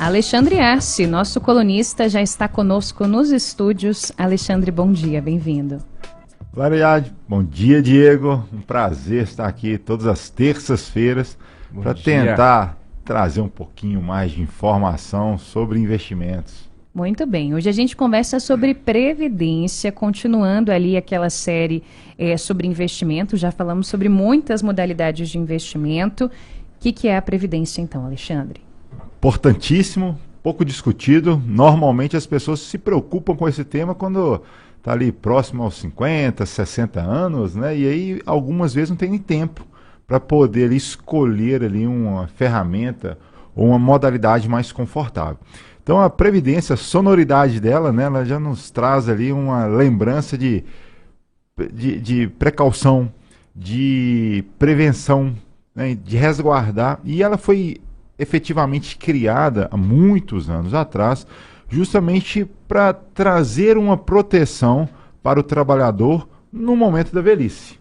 Alexandre Arce, nosso colunista, já está conosco nos estúdios. Alexandre, bom dia, bem-vindo. Claridade, bom dia, Diego. Um prazer estar aqui todas as terças-feiras para tentar trazer um pouquinho mais de informação sobre investimentos. Muito bem, hoje a gente conversa sobre previdência, continuando ali aquela série sobre investimento. Já falamos sobre muitas modalidades de investimento. O que é a previdência então, Alexandre? Importantíssimo, pouco discutido. Normalmente as pessoas se preocupam com esse tema quando está ali próximo aos 50, 60 anos, né? E aí algumas vezes não tem nem tempo para poder ali escolher ali uma ferramenta ou uma modalidade mais confortável. Então a previdência, a sonoridade dela, né, ela já nos traz ali uma lembrança de precaução, de prevenção, né, de resguardar, e ela foi efetivamente criada há muitos anos atrás, justamente para trazer uma proteção para o trabalhador no momento da velhice.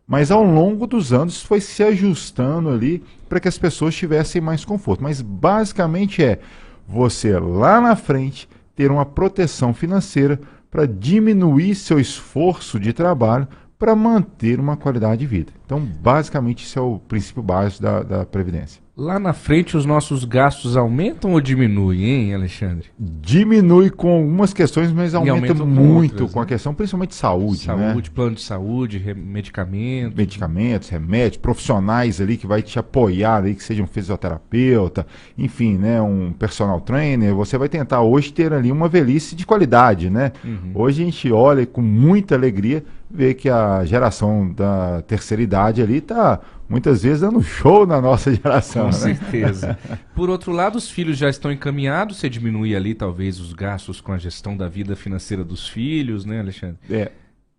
Mas ao longo dos anos foi se ajustando ali para que as pessoas tivessem mais conforto. Mas basicamente é você lá na frente ter uma proteção financeira para diminuir seu esforço de trabalho para manter uma qualidade de vida. Então, basicamente, isso é o princípio básico da Previdência. Lá na frente os nossos gastos aumentam ou diminuem, hein, Alexandre? Diminui com algumas questões, mas aumenta muito outras, com a questão, principalmente saúde, né? Plano de saúde, medicamentos. Medicamentos, remédios, profissionais ali que vai te apoiar ali, que seja um fisioterapeuta, enfim, né, um personal trainer. Você vai tentar hoje ter ali uma velhice de qualidade, né? Hoje a gente olha com muita alegria, vê que a geração da terceira idade ali está muitas vezes dando show na nossa geração. Com certeza. Por outro lado, os filhos já estão encaminhados, você diminui ali talvez os gastos com a gestão da vida financeira dos filhos, né, Alexandre?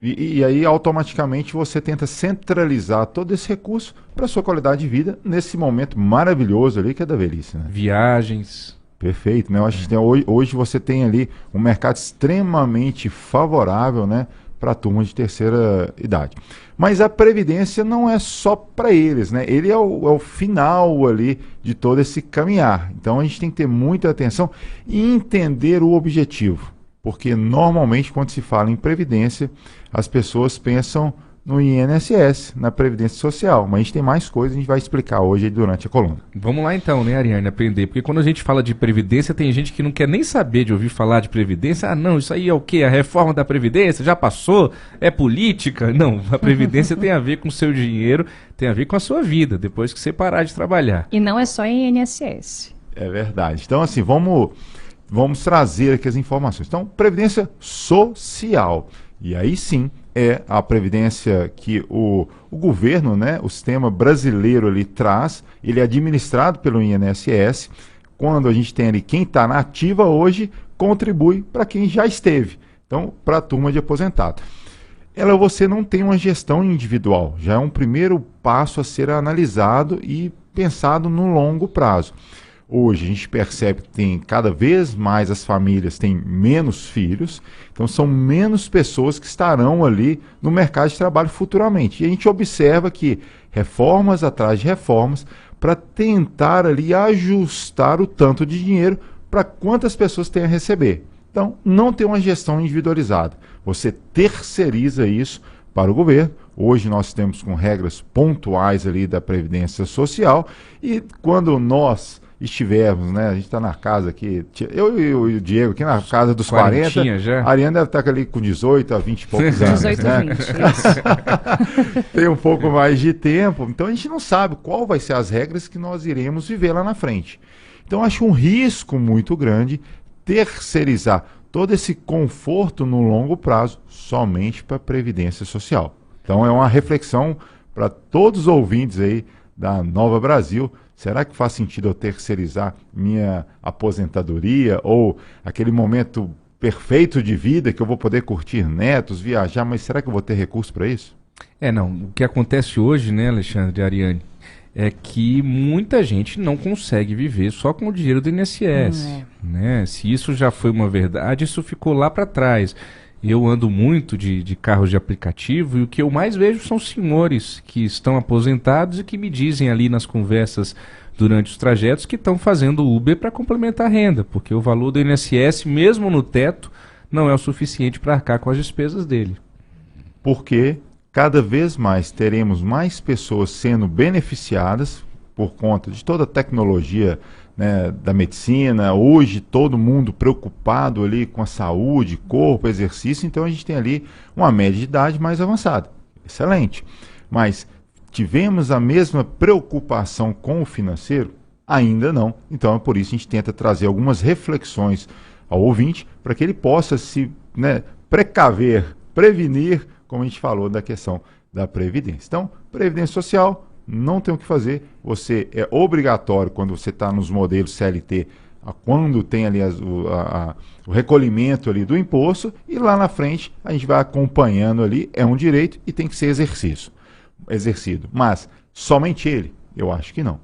E aí automaticamente você tenta centralizar todo esse recurso para a sua qualidade de vida nesse momento maravilhoso ali que é da velhice, né? Viagens. Perfeito, né? Eu acho que hoje você tem ali um mercado extremamente favorável, né, para a turma de terceira idade. Mas a previdência não é só para eles, né? Ele é o final ali de todo esse caminhar. Então a gente tem que ter muita atenção e entender o objetivo. Porque normalmente quando se fala em previdência, as pessoas pensam no INSS, na Previdência Social. Mas a gente tem mais coisas, a gente vai explicar hoje durante a coluna. Vamos lá então, né, Ariane, aprender. Porque quando a gente fala de Previdência, tem gente que não quer nem saber de ouvir falar de Previdência. Ah, não, isso aí é o quê? A reforma da Previdência já passou? É política? Não, a Previdência tem a ver com o seu dinheiro, tem a ver com a sua vida, depois que você parar de trabalhar. E não é só INSS. É verdade. Então, assim, vamos trazer aqui as informações. Então, Previdência Social. E aí sim, é a previdência que o governo, né, o sistema brasileiro ali traz, ele é administrado pelo INSS. Quando a gente tem ali quem está na ativa hoje, contribui para quem já esteve. Então, para a turma de aposentado. Você não tem uma gestão individual, já é um primeiro passo a ser analisado e pensado no longo prazo. Hoje a gente percebe que tem cada vez mais as famílias têm menos filhos, então são menos pessoas que estarão ali no mercado de trabalho futuramente. E a gente observa que reformas atrás de reformas para tentar ali ajustar o tanto de dinheiro para quantas pessoas têm a receber. Então não tem uma gestão individualizada, você terceiriza isso para o governo. Hoje nós temos com regras pontuais ali da Previdência Social e quando nós estivermos, né? A gente está na casa aqui, eu e o Diego aqui na casa dos 40, já. A Ariane deve estar ali com 18 a 20 e poucos anos. 18 né? a 20, isso. Tem um pouco mais de tempo, então a gente não sabe qual vai ser as regras que nós iremos viver lá na frente. Então acho um risco muito grande terceirizar todo esse conforto no longo prazo somente para a Previdência Social. Então é uma reflexão para todos os ouvintes aí da Nova Brasil. Será que faz sentido eu terceirizar minha aposentadoria ou aquele momento perfeito de vida que eu vou poder curtir netos, viajar, mas será que eu vou ter recurso para isso? Não. O que acontece hoje, né, Alexandre e Ariane, é que muita gente não consegue viver só com o dinheiro do INSS. Né? Se isso já foi uma verdade, isso ficou lá para trás. Eu ando muito de carros de aplicativo e o que eu mais vejo são senhores que estão aposentados e que me dizem ali nas conversas durante os trajetos que estão fazendo Uber para complementar a renda, porque o valor do INSS, mesmo no teto, não é o suficiente para arcar com as despesas dele. Porque cada vez mais teremos mais pessoas sendo beneficiadas por conta de toda a tecnologia, né, da medicina. Hoje todo mundo preocupado ali com a saúde, corpo, exercício, então a gente tem ali uma média de idade mais avançada. Excelente. Mas tivemos a mesma preocupação com o financeiro? Ainda não. Então é por isso que a gente tenta trazer algumas reflexões ao ouvinte para que ele possa se, né, precaver, prevenir, como a gente falou da questão da Previdência. Então, Previdência Social, não tem o que fazer. Você é obrigatório quando você está nos modelos CLT, quando tem ali o recolhimento ali do imposto, e lá na frente a gente vai acompanhando ali, é um direito e tem que ser exercido. Mas somente ele? Eu acho que não.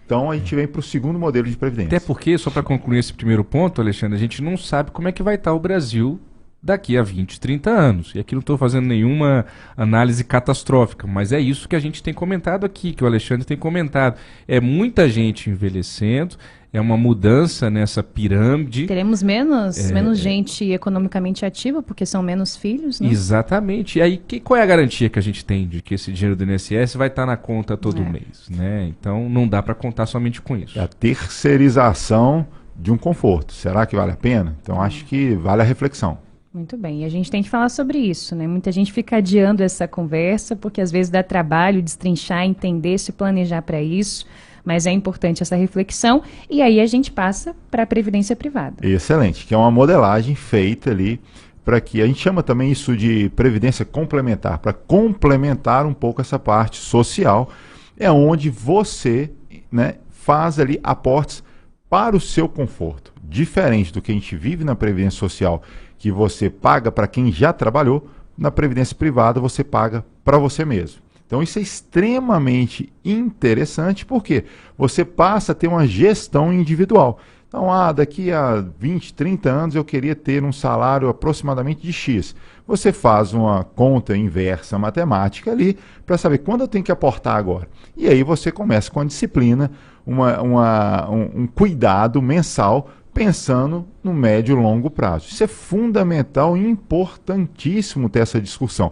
Então a gente vem para o segundo modelo de Previdência. Até porque, só para concluir esse primeiro ponto, Alexandre, a gente não sabe como é que vai estar o Brasil daqui a 20, 30 anos. E aqui não estou fazendo nenhuma análise catastrófica, mas é isso que a gente tem comentado aqui, que o Alexandre tem comentado. É muita gente envelhecendo, é uma mudança nessa pirâmide. Teremos menos gente economicamente ativa, porque são menos filhos, né? Exatamente. E aí, qual é a garantia que a gente tem de que esse dinheiro do INSS vai estar na conta todo mês, né? Então, não dá para contar somente com isso. É a terceirização de um conforto. Será que vale a pena? Então, acho que vale a reflexão. Muito bem, e a gente tem que falar sobre isso, né? Muita gente fica adiando essa conversa, porque às vezes dá trabalho destrinchar, entender, se planejar para isso, mas é importante essa reflexão, e aí a gente passa para a Previdência Privada. Excelente, que é uma modelagem feita ali para que, a gente chama também isso de Previdência Complementar, para complementar um pouco essa parte social, é onde você, né, faz ali aportes para o seu conforto, diferente do que a gente vive na Previdência Social, que você paga para quem já trabalhou. Na Previdência Privada você paga para você mesmo. Então isso é extremamente interessante, porque você passa a ter uma gestão individual. Então, daqui a 20, 30 anos eu queria ter um salário aproximadamente de X. Você faz uma conta inversa matemática ali para saber quando eu tenho que aportar agora. E aí você começa com a disciplina, um cuidado mensal, pensando no médio e longo prazo. Isso é fundamental e importantíssimo ter essa discussão.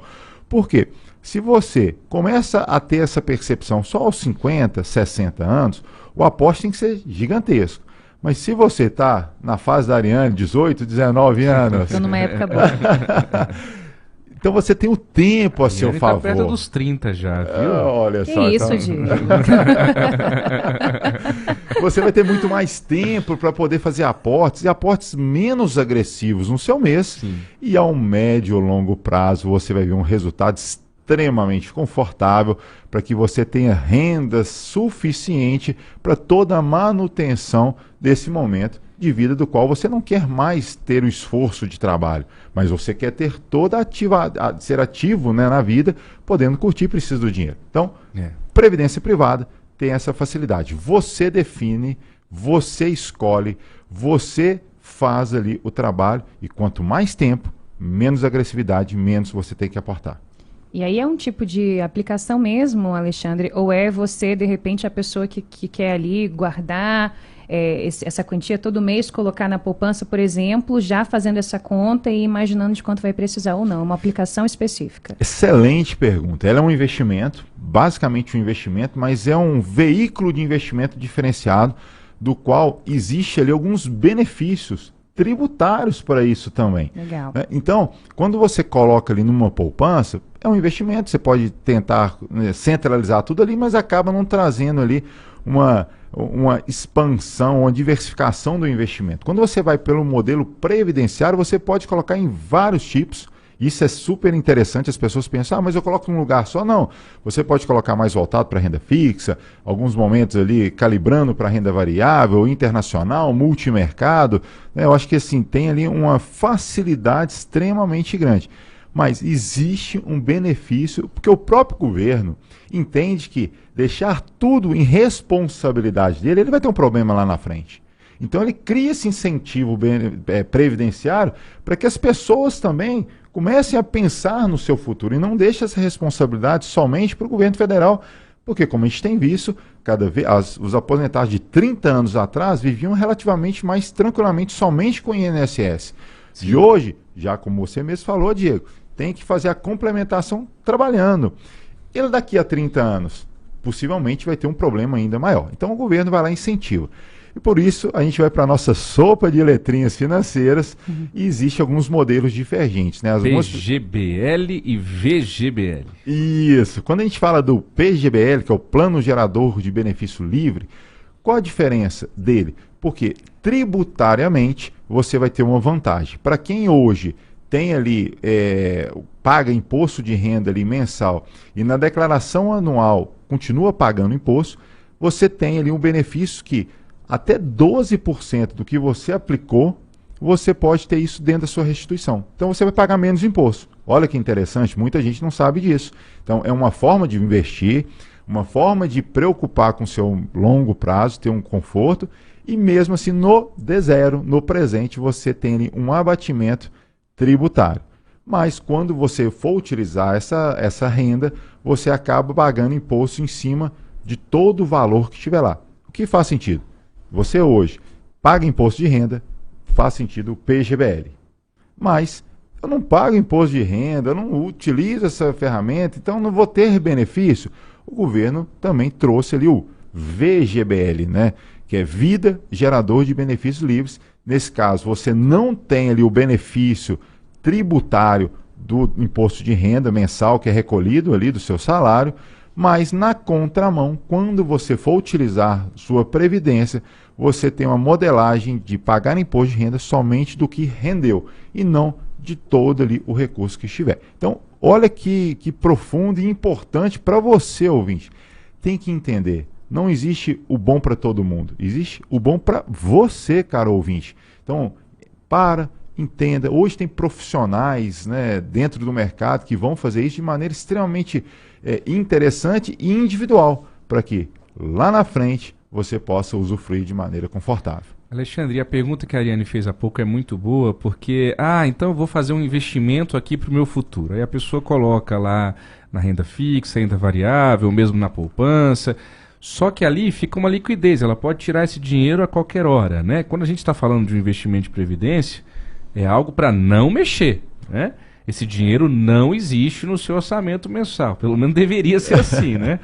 Por quê? Se você começa a ter essa percepção só aos 50, 60 anos, o aporte tem que ser gigantesco. Mas se você está na fase da Ariane, 18, 19 anos... Estou numa época boa. Então você tem o tempo a seu favor. Está perto dos 30 já, viu? Olha só. Que isso, Diego? Você vai ter muito mais tempo para poder fazer aportes, e aportes menos agressivos no seu mês. Sim. E ao médio ou longo prazo você vai ver um resultado extremamente confortável para que você tenha renda suficiente para toda a manutenção desse momento de vida do qual você não quer mais ter o esforço de trabalho, mas você quer ter toda ser ativo, né, na vida, podendo curtir, precisa do dinheiro. Então, Previdência Privada tem essa facilidade. Você define, você escolhe, você faz ali o trabalho, e quanto mais tempo, menos agressividade, menos você tem que aportar. E aí é um tipo de aplicação mesmo, Alexandre? Ou é você, de repente, a pessoa que quer ali guardar essa quantia todo mês, colocar na poupança, por exemplo, já fazendo essa conta e imaginando de quanto vai precisar ou não? Uma aplicação específica. Excelente pergunta. Ela é um investimento, basicamente um investimento, mas é um veículo de investimento diferenciado, do qual existe ali alguns benefícios tributários para isso também. Legal. Então, quando você coloca ali numa poupança, é um investimento, você pode tentar, né, centralizar tudo ali, mas acaba não trazendo ali uma expansão, uma diversificação do investimento. Quando você vai pelo modelo previdenciário, você pode colocar em vários tipos. Isso é super interessante. As pessoas pensam, mas eu coloco num lugar só. Não, você pode colocar mais voltado para renda fixa, alguns momentos ali calibrando para renda variável, internacional, multimercado, né? Eu acho que assim, tem ali uma facilidade extremamente grande. Mas existe um benefício, porque o próprio governo entende que deixar tudo em responsabilidade dele, ele vai ter um problema lá na frente. Então ele cria esse incentivo previdenciário para que as pessoas também comecem a pensar no seu futuro e não deixem essa responsabilidade somente para o governo federal, Porque, como a gente tem visto, cada vez os aposentados de 30 anos atrás viviam relativamente mais tranquilamente somente com o INSS. Sim. De hoje, já como você mesmo falou, Diego, tem que fazer a complementação trabalhando. Ele daqui a 30 anos, possivelmente vai ter um problema ainda maior. Então o governo vai lá e incentiva. E por isso a gente vai para a nossa sopa de letrinhas financeiras e existem alguns modelos divergentes. Né? PGBL e VGBL. Isso. Quando a gente fala do PGBL, que é o Plano Gerador de Benefício Livre, qual a diferença dele? Porque tributariamente você vai ter uma vantagem. Para quem hoje tem ali, paga imposto de renda ali mensal e na declaração anual continua pagando imposto, você tem ali um benefício que até 12% do que você aplicou, você pode ter isso dentro da sua restituição. Então você vai pagar menos imposto. Olha que interessante, muita gente não sabe disso. Então é uma forma de investir, uma forma de preocupar com o seu longo prazo, ter um conforto, e mesmo assim no D0, no presente, você tem ali um abatimento tributário. Mas quando você for utilizar essa renda, você acaba pagando imposto em cima de todo o valor que estiver lá. O que faz sentido? Você hoje paga imposto de renda, faz sentido o PGBL. Mas eu não pago imposto de renda, eu não utilizo essa ferramenta, então não vou ter benefício. O governo também trouxe ali o VGBL, né? Que é Vida Gerador de Benefícios Livres. Nesse caso, você não tem ali o benefício tributário do imposto de renda mensal que é recolhido ali do seu salário, mas na contramão, quando você for utilizar sua previdência, você tem uma modelagem de pagar imposto de renda somente do que rendeu e não de todo ali o recurso que estiver. Então, olha que profundo e importante para você, ouvinte. Tem que entender, não existe o bom para todo mundo, existe o bom para você, caro ouvinte. Então, entenda, hoje tem profissionais, né, dentro do mercado que vão fazer isso de maneira extremamente interessante e individual, para que lá na frente você possa usufruir de maneira confortável. Alexandre, a pergunta que a Ariane fez há pouco é muito boa, porque, então eu vou fazer um investimento aqui para o meu futuro. Aí a pessoa coloca lá na renda fixa, renda variável, ou mesmo na poupança, só que ali fica uma liquidez, ela pode tirar esse dinheiro a qualquer hora, né? Quando a gente está falando de um investimento de previdência, é algo para não mexer, né? Esse dinheiro não existe no seu orçamento mensal, pelo menos deveria ser assim, né?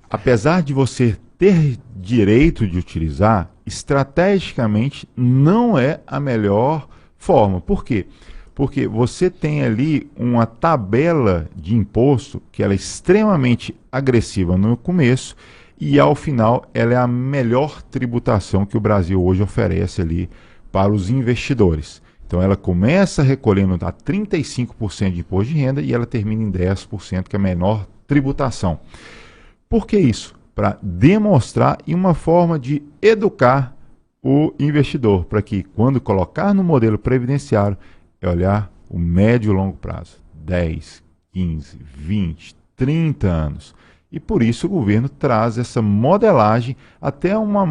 Apesar de você ter direito de utilizar, estrategicamente não é a melhor forma. Por quê? Porque você tem ali uma tabela de imposto que ela é extremamente agressiva no começo e ao final ela é a melhor tributação que o Brasil hoje oferece ali para os investidores. Então ela começa recolhendo a 35% de imposto de renda e ela termina em 10%, que é a menor tributação. Por que isso? Para demonstrar e uma forma de educar o investidor, para que quando colocar no modelo previdenciário, é olhar o médio e longo prazo, 10, 15, 20, 30 anos. E por isso o governo traz essa modelagem, até uma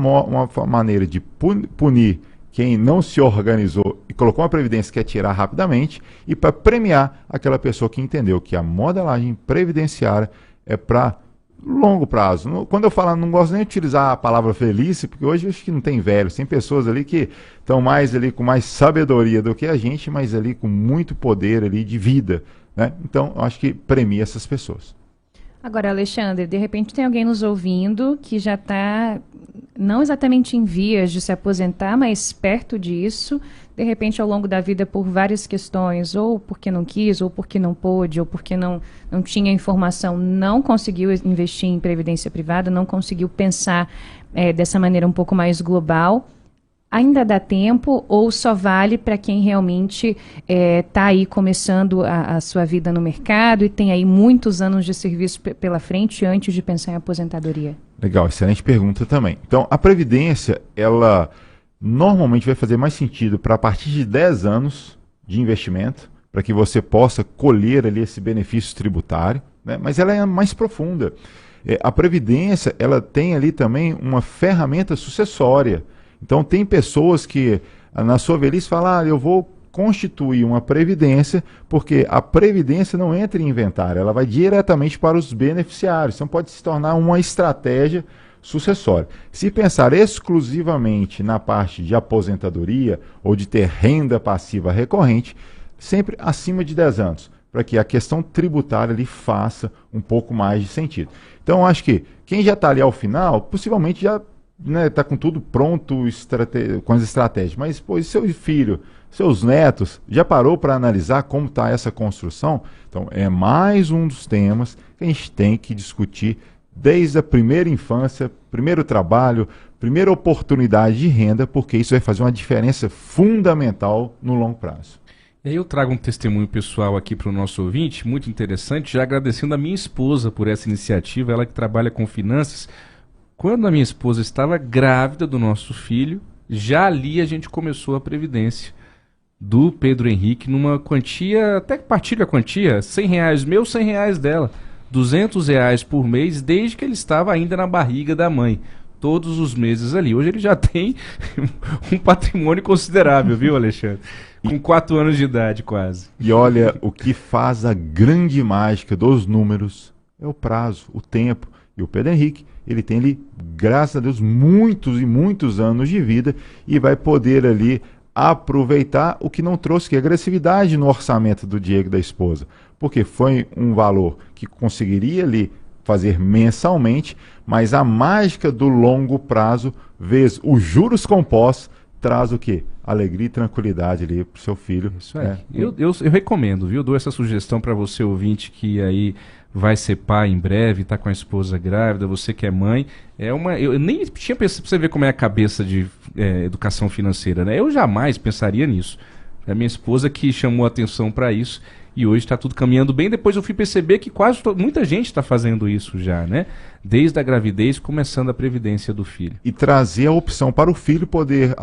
maneira de punir quem não se organizou e colocou uma previdência que quer tirar rapidamente, e para premiar aquela pessoa que entendeu que a modelagem previdenciária é para longo prazo. Quando eu falo, não gosto nem de utilizar a palavra velhice, porque hoje eu acho que não tem velhos, tem pessoas ali que estão mais ali com mais sabedoria do que a gente, mas ali com muito poder ali de vida, né? Então, eu acho que premia essas pessoas. Agora, Alexandre, de repente tem alguém nos ouvindo que já está não exatamente em vias de se aposentar, mas perto disso, de repente ao longo da vida por várias questões, ou porque não quis, ou porque não pôde, ou porque não tinha informação, não conseguiu investir em previdência privada, não conseguiu pensar dessa maneira um pouco mais global. Ainda dá tempo ou só vale para quem realmente está aí começando a sua vida no mercado e tem aí muitos anos de serviço pela frente antes de pensar em aposentadoria? Legal, excelente pergunta também. Então, a Previdência, ela normalmente vai fazer mais sentido para a partir de 10 anos de investimento, para que você possa colher ali esse benefício tributário, né? Mas ela é mais profunda. A Previdência, ela tem ali também uma ferramenta sucessória. Então, tem pessoas que, na sua velhice, falam, eu vou constituir uma previdência, porque a previdência não entra em inventário, ela vai diretamente para os beneficiários, então pode se tornar uma estratégia sucessória. Se pensar exclusivamente na parte de aposentadoria ou de ter renda passiva recorrente, sempre acima de 10 anos, para que a questão tributária ali faça um pouco mais de sentido. Então, acho que quem já está ali ao final, possivelmente já está com tudo pronto com as estratégias, mas e seu filho, seus netos, já parou para analisar como está essa construção? Então, é mais um dos temas que a gente tem que discutir desde a primeira infância, primeiro trabalho, primeira oportunidade de renda, porque isso vai fazer uma diferença fundamental no longo prazo. E aí eu trago um testemunho pessoal aqui para o nosso ouvinte, muito interessante, já agradecendo a minha esposa por essa iniciativa, ela que trabalha com finanças. Quando a minha esposa estava grávida do nosso filho, já ali a gente começou a previdência do Pedro Henrique numa quantia, até que partilha a quantia, R$100 meu, R$100 dela, R$200 por mês, desde que ele estava ainda na barriga da mãe, todos os meses ali. Hoje ele já tem um patrimônio considerável, viu, Alexandre? Com 4 anos de idade quase. E olha, o que faz a grande mágica dos números é o prazo, o tempo. E o Pedro Henrique, ele tem ali, graças a Deus, muitos e muitos anos de vida e vai poder ali aproveitar o que não trouxe, que é agressividade no orçamento do Diego e da esposa. Porque foi um valor que conseguiria ali fazer mensalmente, mas a mágica do longo prazo, vezes os juros compostos, traz o quê? Alegria e tranquilidade ali para o seu filho. Isso aí. Eu recomendo, viu? Dou essa sugestão para você, ouvinte, que aí vai ser pai em breve, está com a esposa grávida, você que é mãe. Eu nem tinha pensado, para você ver como é a cabeça de educação financeira, né? Eu jamais pensaria nisso. É a minha esposa que chamou a atenção para isso e hoje está tudo caminhando bem. Depois eu fui perceber que muita gente está fazendo isso já, né? Desde a gravidez, começando a previdência do filho. E trazer a opção para o filho poder,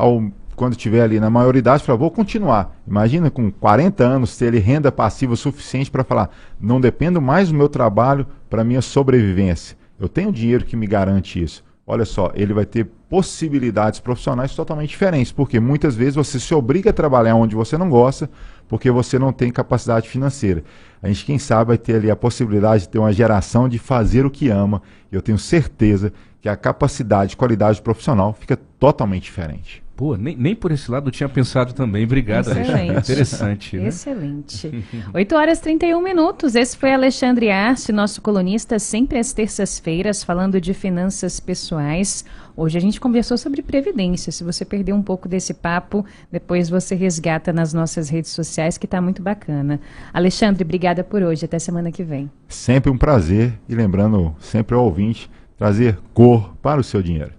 quando estiver ali na maioridade, falar, vou continuar. Imagina com 40 anos ter ele renda passiva suficiente para falar, não dependo mais do meu trabalho para minha sobrevivência. Eu tenho dinheiro que me garante isso. Olha só, ele vai ter possibilidades profissionais totalmente diferentes, porque muitas vezes você se obriga a trabalhar onde você não gosta, porque você não tem capacidade financeira. A gente, quem sabe, vai ter ali a possibilidade de ter uma geração de fazer o que ama, e eu tenho certeza que a capacidade, qualidade profissional fica totalmente diferente. Pô, nem por esse lado eu tinha pensado também. Obrigado, Alexandre. Interessante, né? Excelente. 8h31. Esse foi Alexandre Arce, nosso colunista, sempre às terças-feiras, falando de finanças pessoais. Hoje a gente conversou sobre previdência. Se você perdeu um pouco desse papo, depois você resgata nas nossas redes sociais, que está muito bacana. Alexandre, obrigada por hoje. Até semana que vem. Sempre um prazer. E lembrando sempre ao ouvinte, trazer cor para o seu dinheiro.